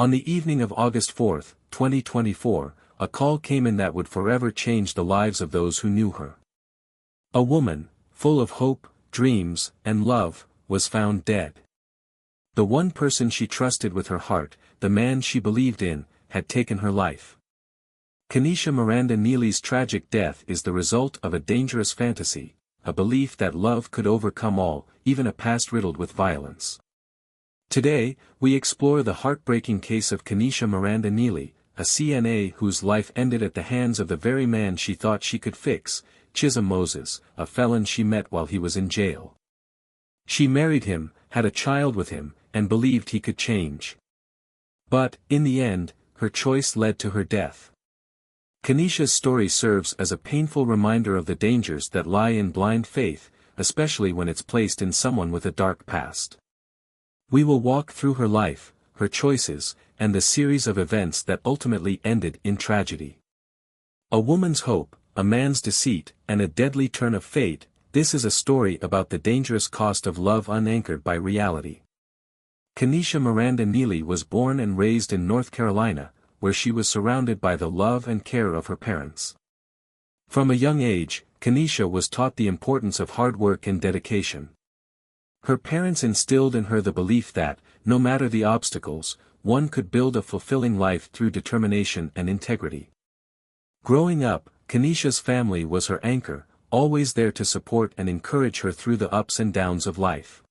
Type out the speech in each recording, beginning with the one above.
On the evening of August 4, 2024, a call came in that would forever change the lives of those who knew her. A woman, full of hope, dreams, and love, was found dead. The one person she trusted with her heart, the man she believed in, had taken her life. Kenesha Miranda Neely's tragic death is the result of a dangerous fantasy, a belief that love could overcome all, even a past riddled with violence. Today, we explore the heartbreaking case of Kenesha Miranda Neely, a CNA whose life ended at the hands of the very man she thought she could fix, Chisholm Moses, a felon she met while he was in jail. She married him, had a child with him, and believed he could change. But, in the end, her choice led to her death. Kenesha's story serves as a painful reminder of the dangers that lie in blind faith, especially when it's placed in someone with a dark past. We will walk through her life, her choices, and the series of events that ultimately ended in tragedy. A woman's hope, a man's deceit, and a deadly turn of fate. This is a story about the dangerous cost of love unanchored by reality. Kenesha Miranda Neely was born and raised in North Carolina, where she was surrounded by the love and care of her parents. From a young age, Kenesha was taught the importance of hard work and dedication. Her parents instilled in her the belief that, no matter the obstacles, one could build a fulfilling life through determination and integrity. Growing up, Kenesha's family was her anchor, always there to support and encourage her through the ups and downs of life.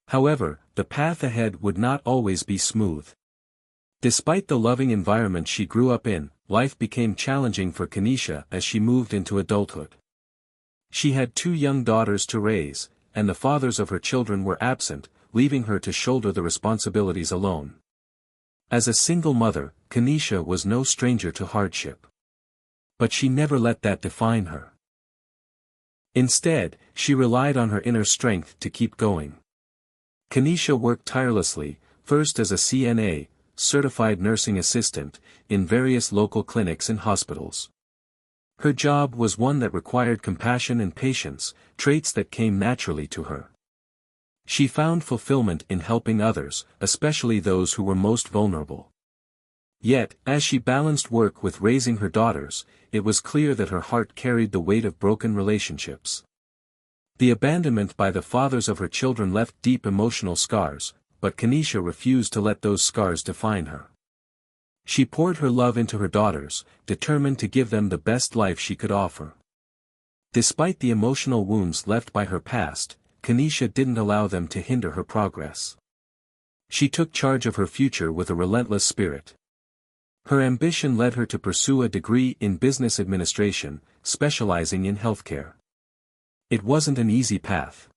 However, the path ahead would not always be smooth. Despite the loving environment she grew up in, life became challenging for Kenesha as she moved into adulthood. She had 2 young daughters to raise, and the fathers of her children were absent, leaving her to shoulder the responsibilities alone. As a single mother, Kenesha was no stranger to hardship. But she never let that define her. Instead, she relied on her inner strength to keep going. Kenesha worked tirelessly, first as a CNA, certified nursing assistant, in various local clinics and hospitals. Her job was one that required compassion and patience, traits that came naturally to her. She found fulfillment in helping others, especially those who were most vulnerable. Yet, as she balanced work with raising her daughters, it was clear that her heart carried the weight of broken relationships. The abandonment by the fathers of her children left deep emotional scars, but Kenesha refused to let those scars define her. She poured her love into her daughters, determined to give them the best life she could offer. Despite the emotional wounds left by her past, Kenesha didn't allow them to hinder her progress. She took charge of her future with a relentless spirit. Her ambition led her to pursue a degree in business administration, specializing in healthcare. It wasn't an easy path.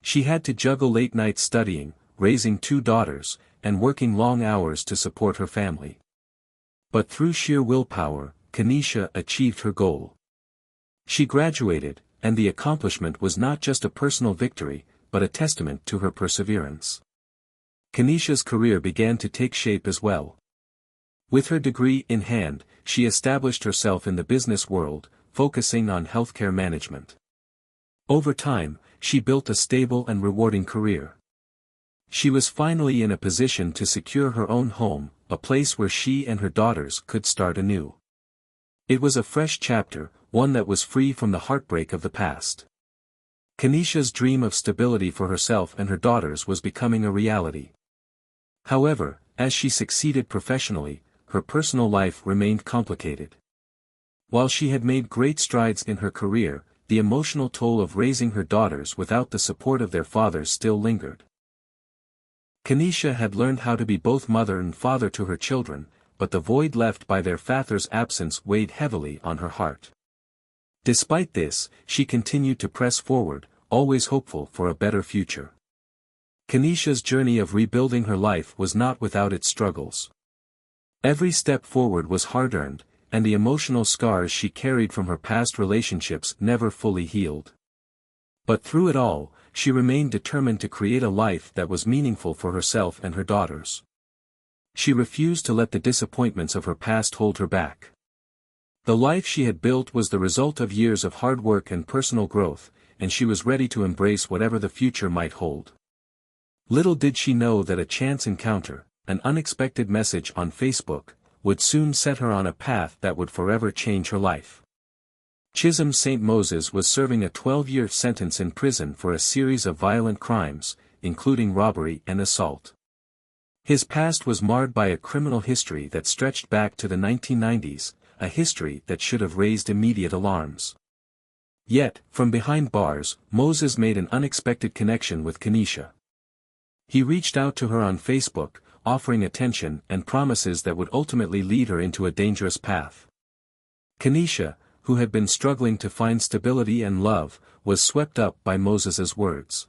She had to juggle late nights studying, raising 2 daughters, and working long hours to support her family. But through sheer willpower, Kenesha achieved her goal. She graduated, and the accomplishment was not just a personal victory, but a testament to her perseverance. Kenesha's career began to take shape as well. With her degree in hand, she established herself in the business world, focusing on healthcare management. Over time, she built a stable and rewarding career. She was finally in a position to secure her own home, a place where she and her daughters could start anew. It was a fresh chapter, one that was free from the heartbreak of the past. Kenesha's dream of stability for herself and her daughters was becoming a reality. However, as she succeeded professionally, her personal life remained complicated. While she had made great strides in her career, the emotional toll of raising her daughters without the support of their fathers still lingered. Kenesha had learned how to be both mother and father to her children, but the void left by their father's absence weighed heavily on her heart. Despite this, she continued to press forward, always hopeful for a better future. Kenesha's journey of rebuilding her life was not without its struggles. Every step forward was hard-earned, and the emotional scars she carried from her past relationships never fully healed. But through it all, she remained determined to create a life that was meaningful for herself and her daughters. She refused to let the disappointments of her past hold her back. The life she had built was the result of years of hard work and personal growth, and she was ready to embrace whatever the future might hold. Little did she know that a chance encounter, an unexpected message on Facebook, would soon set her on a path that would forever change her life. Chisholm St. Moses was serving a 12-year sentence in prison for a series of violent crimes, including robbery and assault. His past was marred by a criminal history that stretched back to the 1990s, a history that should have raised immediate alarms. Yet, from behind bars, Moses made an unexpected connection with Kenesha. He reached out to her on Facebook, offering attention and promises that would ultimately lead her into a dangerous path. Kenesha, who had been struggling to find stability and love, was swept up by Moses's words.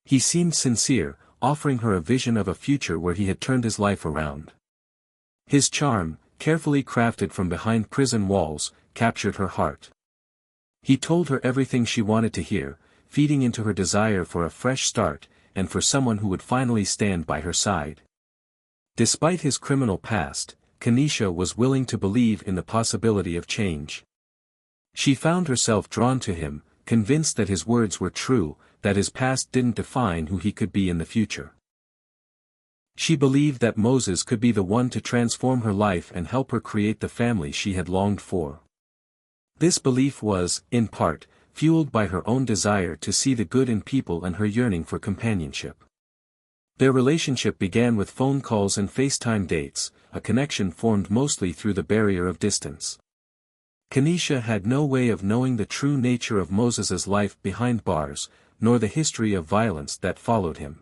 He seemed sincere, offering her a vision of a future where he had turned his life around. His charm, carefully crafted from behind prison walls, captured her heart. He told her everything she wanted to hear, feeding into her desire for a fresh start, and for someone who would finally stand by her side. Despite his criminal past, Kenesha was willing to believe in the possibility of change. She found herself drawn to him, convinced that his words were true, that his past didn't define who he could be in the future. She believed that Moses could be the one to transform her life and help her create the family she had longed for. This belief was, in part, fueled by her own desire to see the good in people and her yearning for companionship. Their relationship began with phone calls and FaceTime dates, a connection formed mostly through the barrier of distance. Kenesha had no way of knowing the true nature of Moses's life behind bars, nor the history of violence that followed him.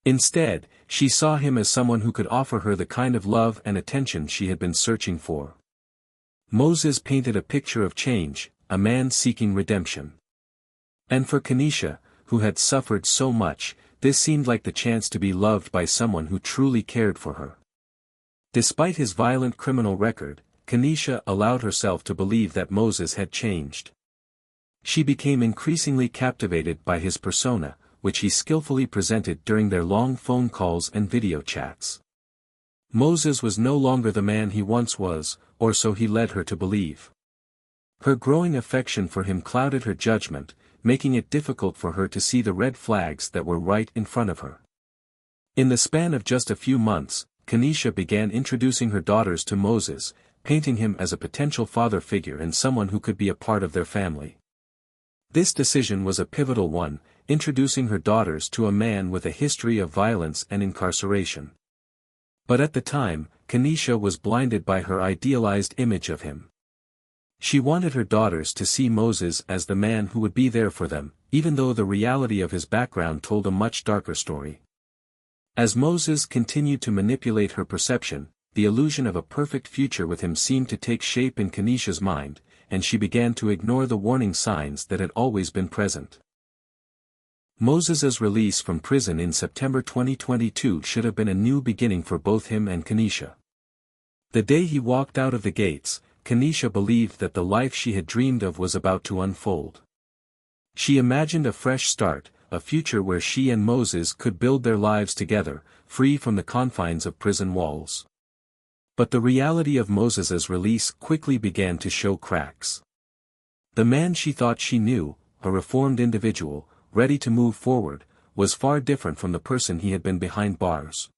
Instead, she saw him as someone who could offer her the kind of love and attention she had been searching for. Moses painted a picture of change, a man seeking redemption. And for Kenesha, who had suffered so much, this seemed like the chance to be loved by someone who truly cared for her. Despite his violent criminal record, Kenesha allowed herself to believe that Moses had changed. She became increasingly captivated by his persona, which he skillfully presented during their long phone calls and video chats. Moses was no longer the man he once was, or so he led her to believe. Her growing affection for him clouded her judgment, making it difficult for her to see the red flags that were right in front of her. In the span of just a few months, Kenesha began introducing her daughters to Moses, painting him as a potential father figure and someone who could be a part of their family. This decision was a pivotal one, introducing her daughters to a man with a history of violence and incarceration. But at the time, Kenesha was blinded by her idealized image of him. She wanted her daughters to see Moses as the man who would be there for them, even though the reality of his background told a much darker story. As Moses continued to manipulate her perception, the illusion of a perfect future with him seemed to take shape in Kenesha's mind, and she began to ignore the warning signs that had always been present. Moses's release from prison in September 2022 should have been a new beginning for both him and Kenesha. The day he walked out of the gates, Kenesha believed that the life she had dreamed of was about to unfold. She imagined a fresh start, a future where she and Moses could build their lives together, free from the confines of prison walls. But the reality of Moses's release quickly began to show cracks. The man she thought she knew, a reformed individual, ready to move forward, was far different from the person he had been behind bars.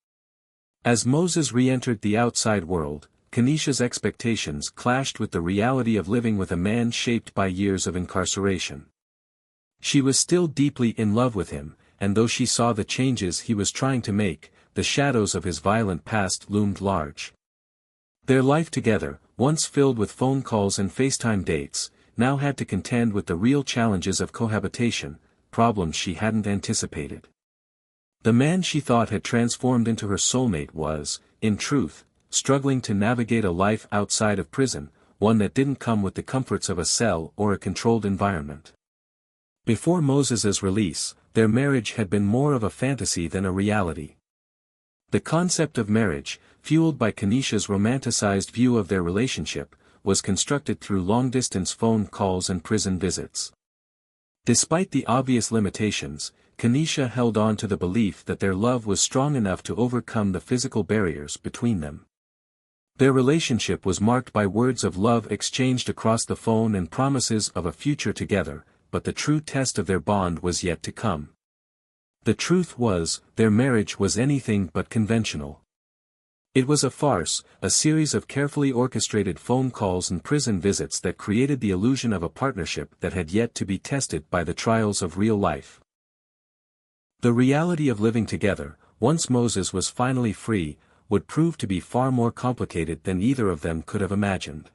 As Moses re-entered the outside world, Kenesha's expectations clashed with the reality of living with a man shaped by years of incarceration. She was still deeply in love with him, and though she saw the changes he was trying to make, the shadows of his violent past loomed large. Their life together, once filled with phone calls and FaceTime dates, now had to contend with the real challenges of cohabitation, problems she hadn't anticipated. The man she thought had transformed into her soulmate was, in truth, struggling to navigate a life outside of prison, one that didn't come with the comforts of a cell or a controlled environment. Before Moses's release, their marriage had been more of a fantasy than a reality. The concept of marriage, fueled by Kenesha's romanticized view of their relationship, was constructed through long-distance phone calls and prison visits. Despite the obvious limitations, Kenesha held on to the belief that their love was strong enough to overcome the physical barriers between them. Their relationship was marked by words of love exchanged across the phone and promises of a future together, but the true test of their bond was yet to come. The truth was, their marriage was anything but conventional. It was a farce, a series of carefully orchestrated phone calls and prison visits that created the illusion of a partnership that had yet to be tested by the trials of real life. The reality of living together, once Moses was finally free, would prove to be far more complicated than either of them could have imagined.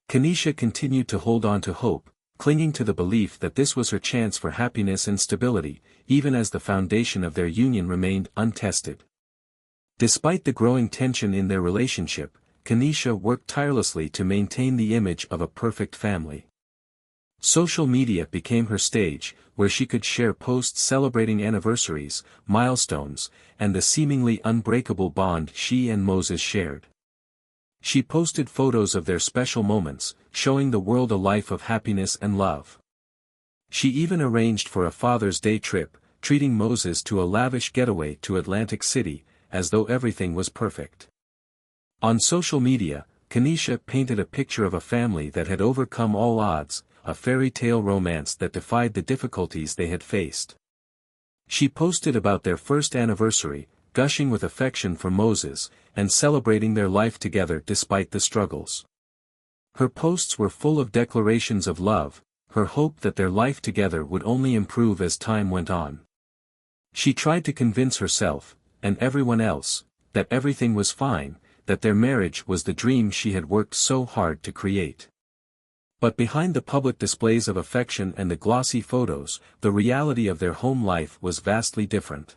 Kenesha continued to hold on to hope, clinging to the belief that this was her chance for happiness and stability, even as the foundation of their union remained untested. Despite the growing tension in their relationship, Kenesha worked tirelessly to maintain the image of a perfect family. Social media became her stage, where she could share posts celebrating anniversaries, milestones, and the seemingly unbreakable bond she and Moses shared. She posted photos of their special moments, showing the world a life of happiness and love. She even arranged for a Father's Day trip, treating Moses to a lavish getaway to Atlantic City, as though everything was perfect. On social media, Kenesha painted a picture of a family that had overcome all odds, a fairy tale romance that defied the difficulties they had faced. She posted about their first anniversary, gushing with affection for Moses, and celebrating their life together despite the struggles. Her posts were full of declarations of love, her hope that their life together would only improve as time went on. She tried to convince herself, and everyone else, that everything was fine, that their marriage was the dream she had worked so hard to create. But behind the public displays of affection and the glossy photos, the reality of their home life was vastly different.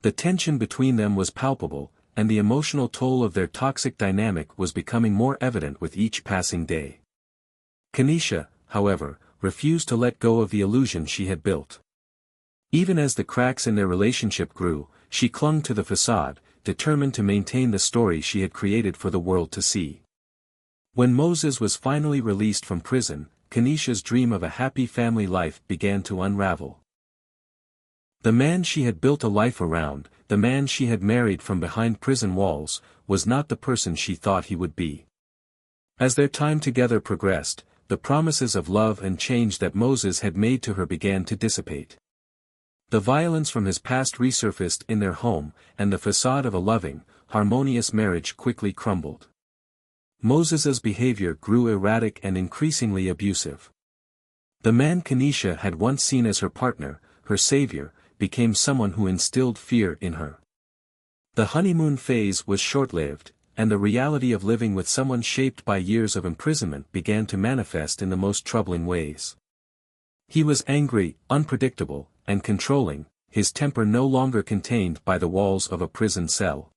The tension between them was palpable, and the emotional toll of their toxic dynamic was becoming more evident with each passing day. Kenesha, however, refused to let go of the illusion she had built. Even as the cracks in their relationship grew, she clung to the facade, determined to maintain the story she had created for the world to see. When Moses was finally released from prison, Kenesha's dream of a happy family life began to unravel. The man she had built a life around, the man she had married from behind prison walls, was not the person she thought he would be. As their time together progressed, the promises of love and change that Moses had made to her began to dissipate. The violence from his past resurfaced in their home, and the facade of a loving, harmonious marriage quickly crumbled. Moses's behavior grew erratic and increasingly abusive. The man Kenesha had once seen as her partner, her savior, became someone who instilled fear in her. The honeymoon phase was short-lived, and the reality of living with someone shaped by years of imprisonment began to manifest in the most troubling ways. He was angry, unpredictable, and controlling, his temper no longer contained by the walls of a prison cell.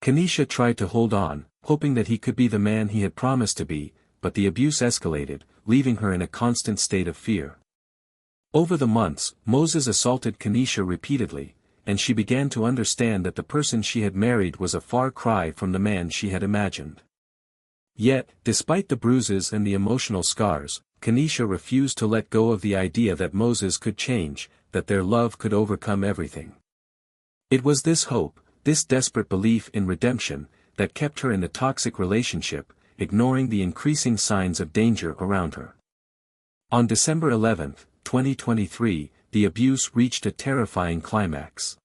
Kenesha tried to hold on, hoping that he could be the man he had promised to be, but the abuse escalated, leaving her in a constant state of fear. Over the months, Moses assaulted Kenesha repeatedly, and she began to understand that the person she had married was a far cry from the man she had imagined. Yet, despite the bruises and the emotional scars, Kenesha refused to let go of the idea that Moses could change, that their love could overcome everything. It was this hope, this desperate belief in redemption, that kept her in the toxic relationship, ignoring the increasing signs of danger around her. On December 11, 2023, the abuse reached a terrifying climax.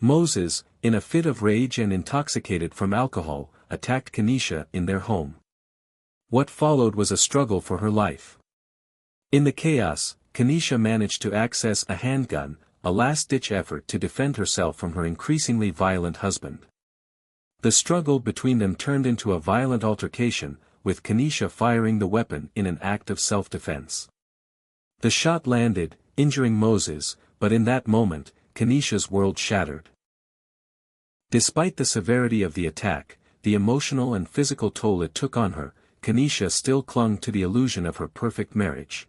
Moses, in a fit of rage and intoxicated from alcohol, attacked Kenesha in their home. What followed was a struggle for her life. In the chaos, Kenesha managed to access a handgun, a last-ditch effort to defend herself from her increasingly violent husband. The struggle between them turned into a violent altercation, with Kenesha firing the weapon in an act of self-defense. The shot landed, injuring Moses, but in that moment, Kenesha's world shattered. Despite the severity of the attack, the emotional and physical toll it took on her, Kenesha still clung to the illusion of her perfect marriage.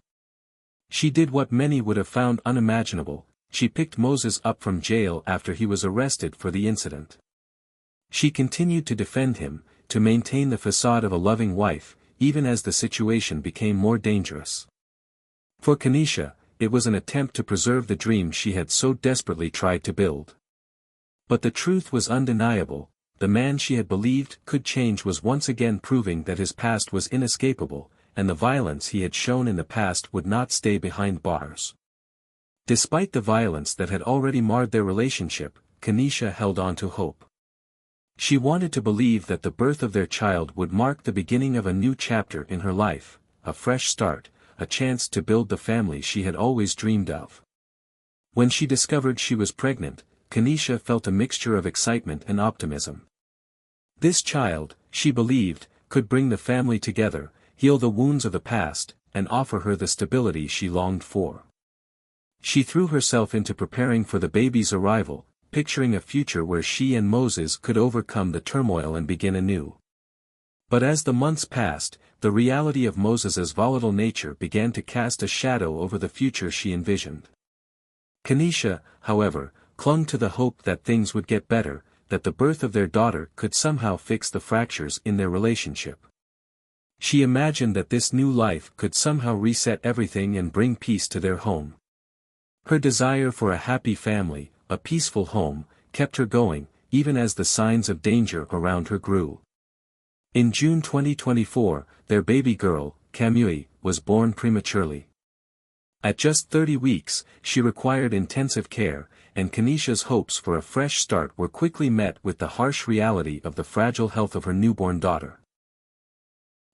She did what many would have found unimaginable, she picked Moses up from jail after he was arrested for the incident. She continued to defend him, to maintain the facade of a loving wife, even as the situation became more dangerous. For Kenesha, it was an attempt to preserve the dream she had so desperately tried to build. But the truth was undeniable, the man she had believed could change was once again proving that his past was inescapable, and the violence he had shown in the past would not stay behind bars. Despite the violence that had already marred their relationship, Kenesha held on to hope. She wanted to believe that the birth of their child would mark the beginning of a new chapter in her life, a fresh start, a chance to build the family she had always dreamed of. When she discovered she was pregnant, Kenesha felt a mixture of excitement and optimism. This child, she believed, could bring the family together, heal the wounds of the past, and offer her the stability she longed for. She threw herself into preparing for the baby's arrival, picturing a future where she and Moses could overcome the turmoil and begin anew. But as the months passed, the reality of Moses's volatile nature began to cast a shadow over the future she envisioned. Kenesha, however, clung to the hope that things would get better, that the birth of their daughter could somehow fix the fractures in their relationship. She imagined that this new life could somehow reset everything and bring peace to their home. Her desire for a happy family, a peaceful home, kept her going, even as the signs of danger around her grew. In June 2024, their baby girl, Kamui, was born prematurely. At just 30 weeks, she required intensive care, and Kenesha's hopes for a fresh start were quickly met with the harsh reality of the fragile health of her newborn daughter.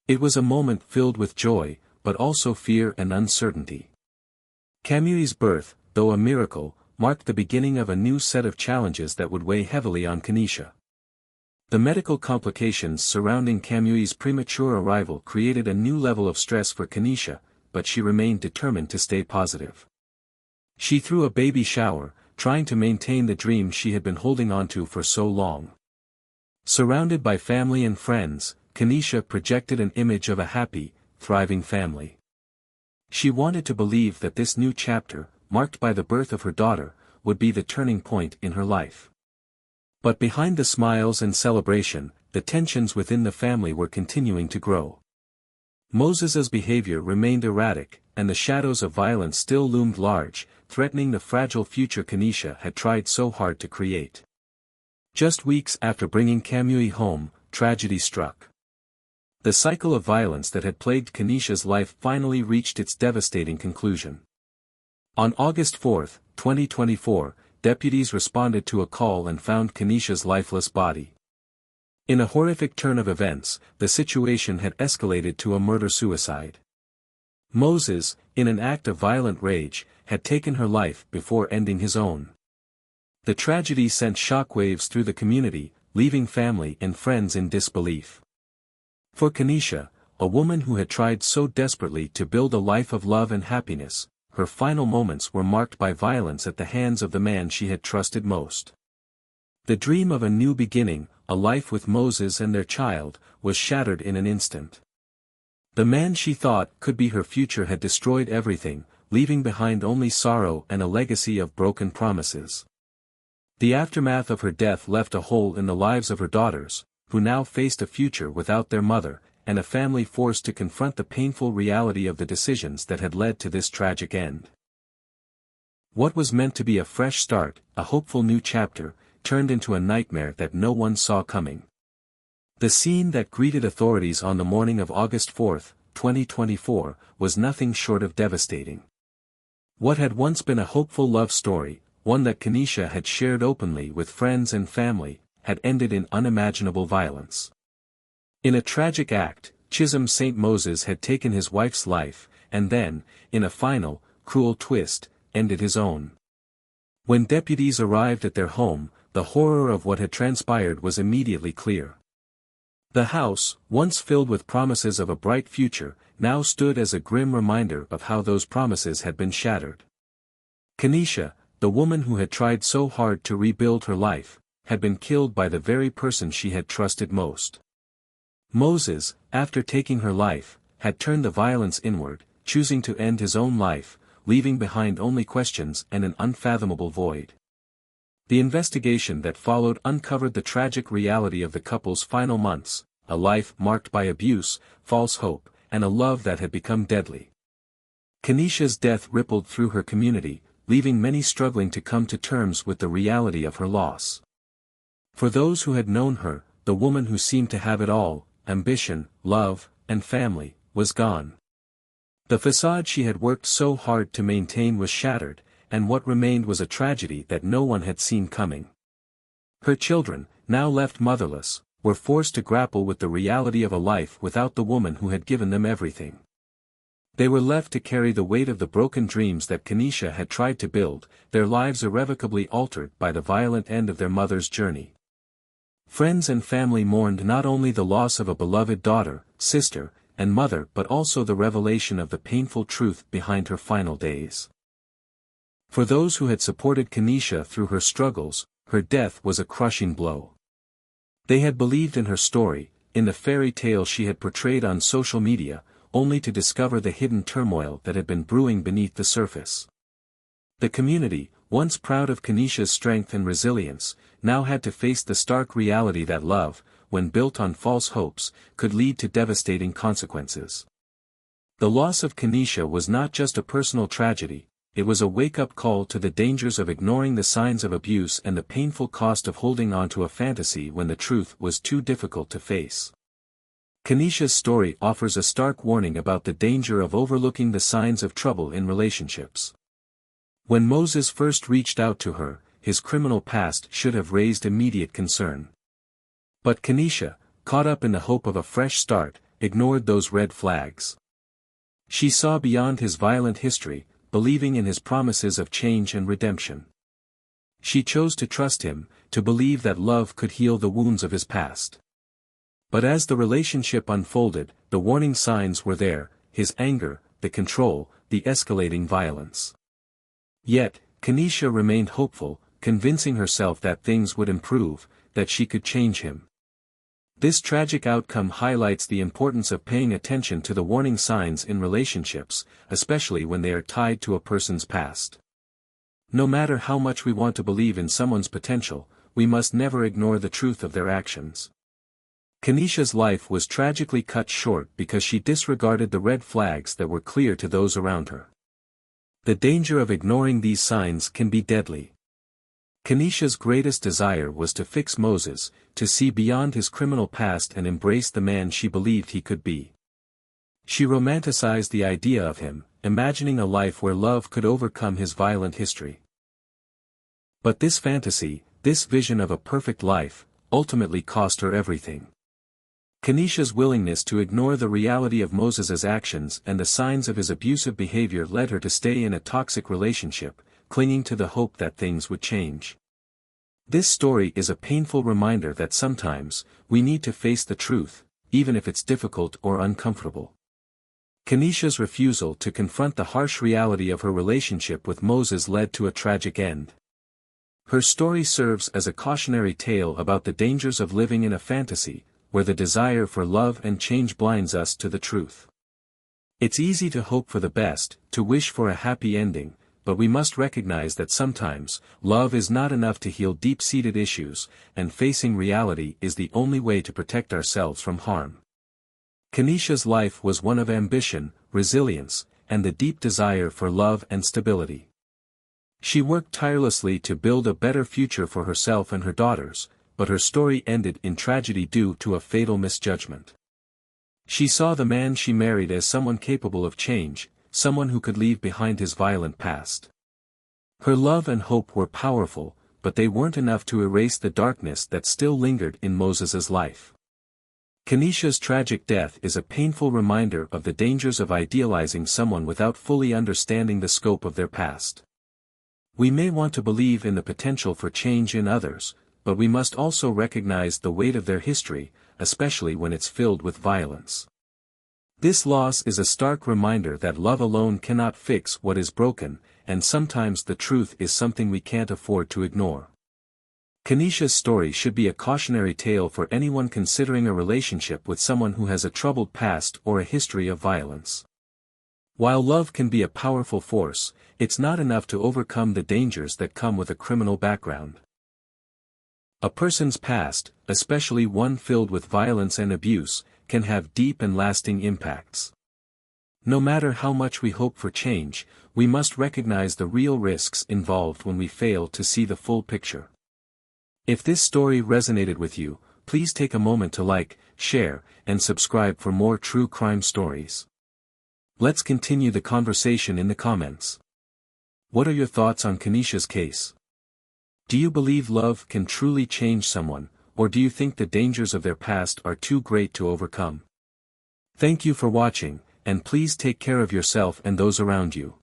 It was a moment filled with joy, but also fear and uncertainty. Kamui's birth, though a miracle, marked the beginning of a new set of challenges that would weigh heavily on Kenesha. The medical complications surrounding Kamui's premature arrival created a new level of stress for Kenesha, but she remained determined to stay positive. She threw a baby shower, trying to maintain the dream she had been holding onto for so long. Surrounded by family and friends, Kenesha projected an image of a happy, thriving family. She wanted to believe that this new chapter, marked by the birth of her daughter, would be the turning point in her life. But behind the smiles and celebration, the tensions within the family were continuing to grow. Moses's behavior remained erratic, and the shadows of violence still loomed large, threatening the fragile future Kenesha had tried so hard to create. Just weeks after bringing Kamui home, tragedy struck. The cycle of violence that had plagued Kenesha's life finally reached its devastating conclusion. On August 4, 2024, deputies responded to a call and found Kenesha's lifeless body. In a horrific turn of events, the situation had escalated to a murder-suicide. Moses, in an act of violent rage, had taken her life before ending his own. The tragedy sent shockwaves through the community, leaving family and friends in disbelief. For Kenesha, a woman who had tried so desperately to build a life of love and happiness, her final moments were marked by violence at the hands of the man she had trusted most. The dream of a new beginning, a life with Moses and their child, was shattered in an instant. The man she thought could be her future had destroyed everything, leaving behind only sorrow and a legacy of broken promises. The aftermath of her death left a hole in the lives of her daughters, who now faced a future without their mother, and a family forced to confront the painful reality of the decisions that had led to this tragic end. What was meant to be a fresh start, a hopeful new chapter, turned into a nightmare that no one saw coming. The scene that greeted authorities on the morning of August 4, 2024, was nothing short of devastating. What had once been a hopeful love story, one that Kenesha had shared openly with friends and family, had ended in unimaginable violence. In a tragic act, Chisholm St. Moses had taken his wife's life, and then, in a final, cruel twist, ended his own. When deputies arrived at their home, the horror of what had transpired was immediately clear. The house, once filled with promises of a bright future, now stood as a grim reminder of how those promises had been shattered. Kenesha, the woman who had tried so hard to rebuild her life, had been killed by the very person she had trusted most. Moses, after taking her life, had turned the violence inward, choosing to end his own life, leaving behind only questions and an unfathomable void. The investigation that followed uncovered the tragic reality of the couple's final months, a life marked by abuse, false hope, and a love that had become deadly. Kenesha's death rippled through her community, leaving many struggling to come to terms with the reality of her loss. For those who had known her, the woman who seemed to have it all, ambition, love, and family, was gone. The facade she had worked so hard to maintain was shattered, and what remained was a tragedy that no one had seen coming. Her children, now left motherless, were forced to grapple with the reality of a life without the woman who had given them everything. They were left to carry the weight of the broken dreams that Kenesha had tried to build, their lives irrevocably altered by the violent end of their mother's journey. Friends and family mourned not only the loss of a beloved daughter, sister, and mother but also the revelation of the painful truth behind her final days. For those who had supported Kenesha through her struggles, her death was a crushing blow. They had believed in her story, in the fairy tale she had portrayed on social media, only to discover the hidden turmoil that had been brewing beneath the surface. The community, once proud of Kenesha's strength and resilience, now had to face the stark reality that love, when built on false hopes, could lead to devastating consequences. The loss of Kenesha was not just a personal tragedy, it was a wake-up call to the dangers of ignoring the signs of abuse and the painful cost of holding on to a fantasy when the truth was too difficult to face. Kenesha's story offers a stark warning about the danger of overlooking the signs of trouble in relationships. When Moses first reached out to her, his criminal past should have raised immediate concern. But Kenesha, caught up in the hope of a fresh start, ignored those red flags. She saw beyond his violent history, believing in his promises of change and redemption. She chose to trust him, to believe that love could heal the wounds of his past. But as the relationship unfolded, the warning signs were there: his anger, the control, the escalating violence. Yet, Kenesha remained hopeful, convincing herself that things would improve, that she could change him. This tragic outcome highlights the importance of paying attention to the warning signs in relationships, especially when they are tied to a person's past. No matter how much we want to believe in someone's potential, we must never ignore the truth of their actions. Kenesha's life was tragically cut short because she disregarded the red flags that were clear to those around her. The danger of ignoring these signs can be deadly. Kenesha's greatest desire was to fix Moses, to see beyond his criminal past and embrace the man she believed he could be. She romanticized the idea of him, imagining a life where love could overcome his violent history. But this fantasy, this vision of a perfect life, ultimately cost her everything. Kenesha's willingness to ignore the reality of Moses's actions and the signs of his abusive behavior led her to stay in a toxic relationship, clinging to the hope that things would change. This story is a painful reminder that sometimes, we need to face the truth, even if it's difficult or uncomfortable. Kenesha's refusal to confront the harsh reality of her relationship with Moses led to a tragic end. Her story serves as a cautionary tale about the dangers of living in a fantasy, where the desire for love and change blinds us to the truth. It's easy to hope for the best, to wish for a happy ending, but we must recognize that sometimes, love is not enough to heal deep-seated issues, and facing reality is the only way to protect ourselves from harm. Kenesha's life was one of ambition, resilience, and the deep desire for love and stability. She worked tirelessly to build a better future for herself and her daughters, but her story ended in tragedy due to a fatal misjudgment. She saw the man she married as someone capable of change, someone who could leave behind his violent past. Her love and hope were powerful, but they weren't enough to erase the darkness that still lingered in Moses's life. Kenesha's tragic death is a painful reminder of the dangers of idealizing someone without fully understanding the scope of their past. We may want to believe in the potential for change in others, but we must also recognize the weight of their history, especially when it's filled with violence. This loss is a stark reminder that love alone cannot fix what is broken, and sometimes the truth is something we can't afford to ignore. Kenesha's story should be a cautionary tale for anyone considering a relationship with someone who has a troubled past or a history of violence. While love can be a powerful force, it's not enough to overcome the dangers that come with a criminal background. A person's past, especially one filled with violence and abuse, can have deep and lasting impacts. No matter how much we hope for change, we must recognize the real risks involved when we fail to see the full picture. If this story resonated with you, please take a moment to like, share, and subscribe for more true crime stories. Let's continue the conversation in the comments. What are your thoughts on Kanisha's case? Do you believe love can truly change someone, or do you think the dangers of their past are too great to overcome? Thank you for watching, and please take care of yourself and those around you.